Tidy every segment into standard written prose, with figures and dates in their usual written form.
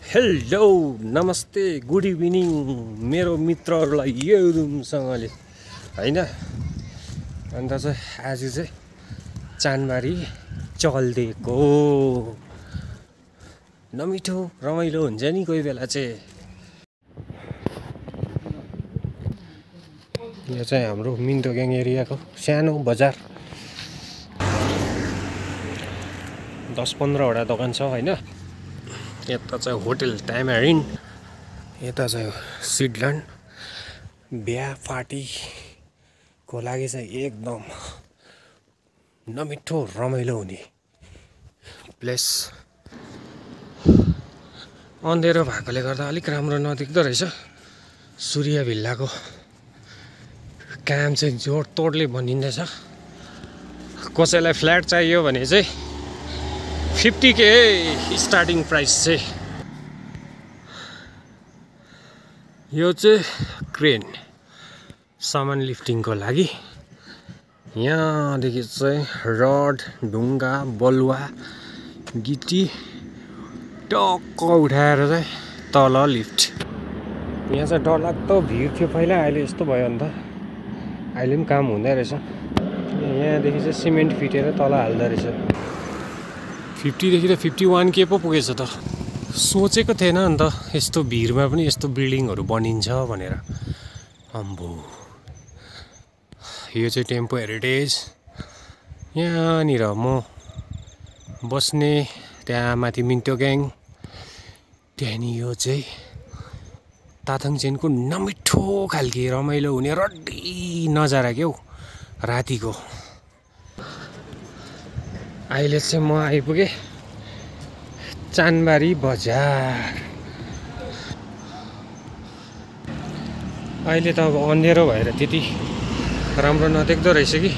Hello नमस्ते good evening मेरो मित्रहरूलाई एकदमसँगले हैन। अन्त चाहिँ आज चाहिँ चानबारी चल्दिएको नमिठो रमाइलो हुन्छ नि कोही बेला चाहिँ। यो चाहिँ हाम्रो मिन्तोग्याङ एरियाको सानो बजार 10-15 वटा दोकान छ हैन। यता चाहिँ होटल ट्यामारिन, यता चाहिँ सिडल्यान्ड। बिहा पार्टीको लागि चाहिँ एकदम नमिठो रमाइलो हुने प्लेस। अँधेरो भएकोले गर्दा अलिक राम्रो नदेख्दो रहेछ। सूर्य भिल्लाको काम चाहिँ जोड तोडले बनिँदैछ। कसैलाई फ्ल्याट चाहियो भने चाहिँ 50K स्टार्टिङ प्राइस चाहिँ। यो चाहिँ क्रेन सामान लिफ्टिङको लागि। यहाँदेखि चाहिँ रड, ढुङ्गा, बलुवा, गिटी टक्क उठाएर चाहिँ तल लिफ्ट। यहाँ चाहिँ डरलाग्दो भिड थियो पहिला, अहिले यस्तो भयो नि त। अहिले पनि काम हुँदै रहेछ। यहाँदेखि चाहिँ सिमेन्ट फिटेर तल हाल्दो रहेछ। 50 देखि त 51K पो पुगेछ त। सोचेको थिएन नि त यस्तो भिडमा पनि यस्तो बिल्डिङहरू बनिन्छ भनेर। अम्बो, यो चाहिँ टेम्पो हेरिटेज। यहाँनिर म बस्ने, त्यहाँ माथि मिन्तोग्याङ, त्यहाँनि यो चाहिँ ताथङचेनको नमिठो खालके रमाइलो हुने रड्डी नजारा क्या हौ रातिको। अहिले चाहिँ म आइपुगेँ चानबारी बजार। अहिले त अब अँधेरो भएर त्यति राम्रो नदेख्दो रहेछ कि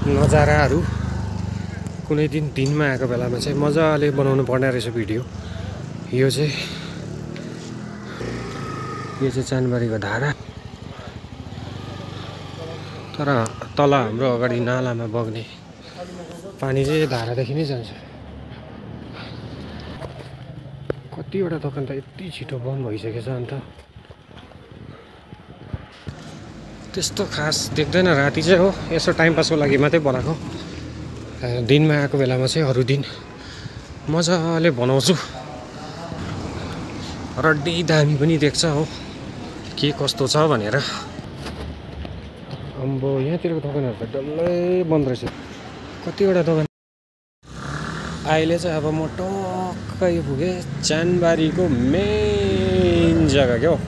नजाराहरू। कुनै दिन दिनमा आएको बेलामा चाहिँ मजाले बनाउनु पर्ने रहेछ भिडियो। यो चाहिँ चानबारीको धारा। तर तल हाम्रो अगाडि नालामा बग्ने पानी चाहिँ धारादेखि नै जान्छ। कतिवटा दोकान त यति छिटो बन्द भइसकेछ। अन्त त्यस्तो खास देख्दैन राति चाहिँ हो, यसो टाइम पासको लागि मात्रै बनाएको। दिनमा आएको बेलामा चाहिँ अरू दिन मजाले बनाउँछु। रड्डी दामी पनि देख्छ हो के कस्तो छ भनेर। अम्बो, यहाँतिरको दोकानहरू त डल्लै बन्द रहेछ। कतिवटा दोकान। अहिले चाहिँ अब म टक्कै पुगेँ चानबारीको मेन जग्गा क्या हो,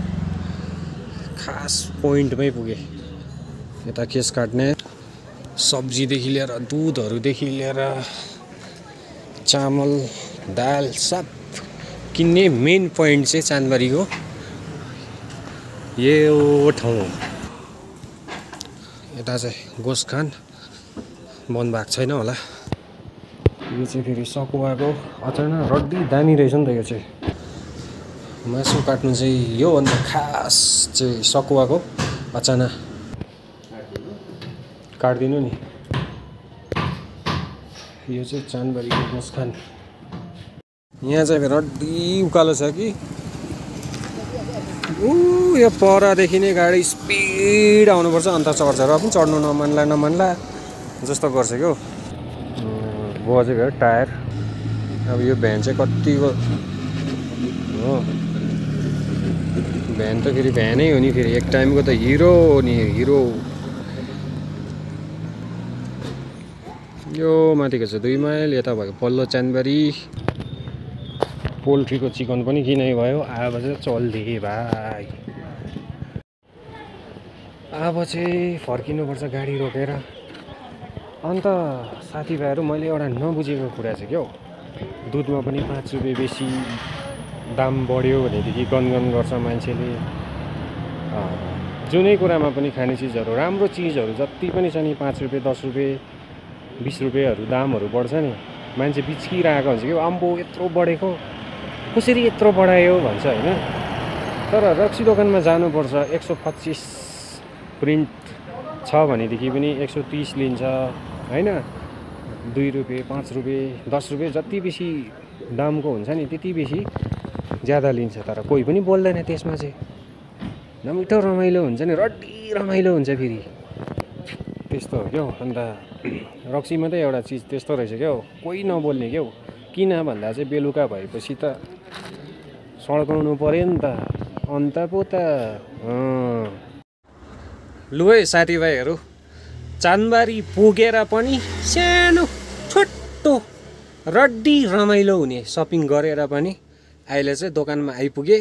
खास पोइन्टमै पुगेँ। यता केस काट्ने, सब्जीदेखि लिएर दुधहरूदेखि लिएर चामल दाल सब किन्ने मेन पोइन्ट चाहिँ चानबारीको यो ठाउँ। यता चाहिँ गोसखान बन्द भएको छैन होला। यो चाहिँ फेरि सकुवाको अचानक रड्डी दामी रहेछ नि त। यो चाहिँ मासु काट्नु चाहिँ योभन्दा खास चाहिँ सकुवाको अचानक काटिदिनु नि। यो चाहिँ चानबारीको गोसखान। यहाँ चाहिँ रड्डी उकालो छ कि यो परदेखि नै गाडी स्पिड आउनुपर्छ, अन्त चढ्छ। र पनि चढ्नु नमान्ला जस्तो गर्छ क्या हौ। बजेको हो टायर। अब यो भ्यान चाहिँ कतिको हो, भ्यान त फेरि भ्यानै हो नि। फेरि एक टाइमको त हिरो हो नि, हिरो। यो माथिको छ 2 माइल, यता भएको पल्लो चानबारी। पोल्ट्रीको चिकन पनि किनै भयो। अब चाहिँ चल्दिए भाइ। अब चाहिँ फर्किनुपर्छ गाडी रोकेर। अन्त साथीभाइहरू, मैले एउटा नबुझेको कुरा चाहिँ क्या हो, दुधमा पनि 5 रुपियाँ बेसी दाम बढ्यो भनेदेखि गनगन गर्छ मान्छेले। जुनै कुरामा पनि खाने चिजहरू, राम्रो चिजहरू जति पनि छ नि, 5 रुपियाँ 10 रुपियाँ 20 रुपियाँहरू दामहरू बढ्छ नि, मान्छे बिच्किरहेको हुन्छ कि अम्बो यत्रो बढेको, कसरी यत्रो बढायो भन्छ होइन। तर रक्सी दोकानमा जानुपर्छ, 125 प्रिन्ट छ भनेदेखि पनि 130 लिन्छ होइन। 2 रुपियाँ 5 रुपियाँ 10 रुपियाँ जति बेसी दामको हुन्छ नि, त्यति बेसी ज्यादा लिन्छ तर कोही पनि बोल्दैन त्यसमा चाहिँ नमिठो रमाइलो हुन्छ नि रड्डी रमाइलो हुन्छ फेरि त्यस्तो हो क्या अन्त रक्सीमा त एउटा चिज त्यस्तो रहेछ क्या कोही नबोल्ने क्या किन भन्दा चाहिँ बेलुका भएपछि त सड्काउनु पर्यो नि त अन्त पो त लु है साथीभाइहरू चानबारी पुगेर पनि सानो छोटो रड्डी रमाइलो हुने सपिङ गरेर पनि अहिले चाहिँ दोकानमा आइपुगे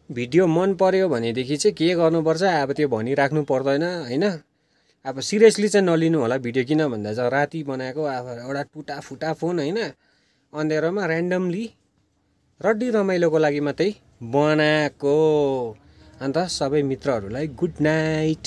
भिडियो मन पर्यो भनेदेखि चाहिँ के गर्नुपर्छ अब त्यो भनिराख्नु पर्दैन होइन अब सिरियसली चाहिँ नलिनु होला भिडियो किन भन्दा चाहिँ राति बनाएको अब एउटा टुटा फुटा फोन होइन अँध्यारोमा ऱ्यान्डमली रड्डी रमाइलोको लागि मात्रै बनाएको अन्त सबै मित्रहरूलाई गुड नाइट।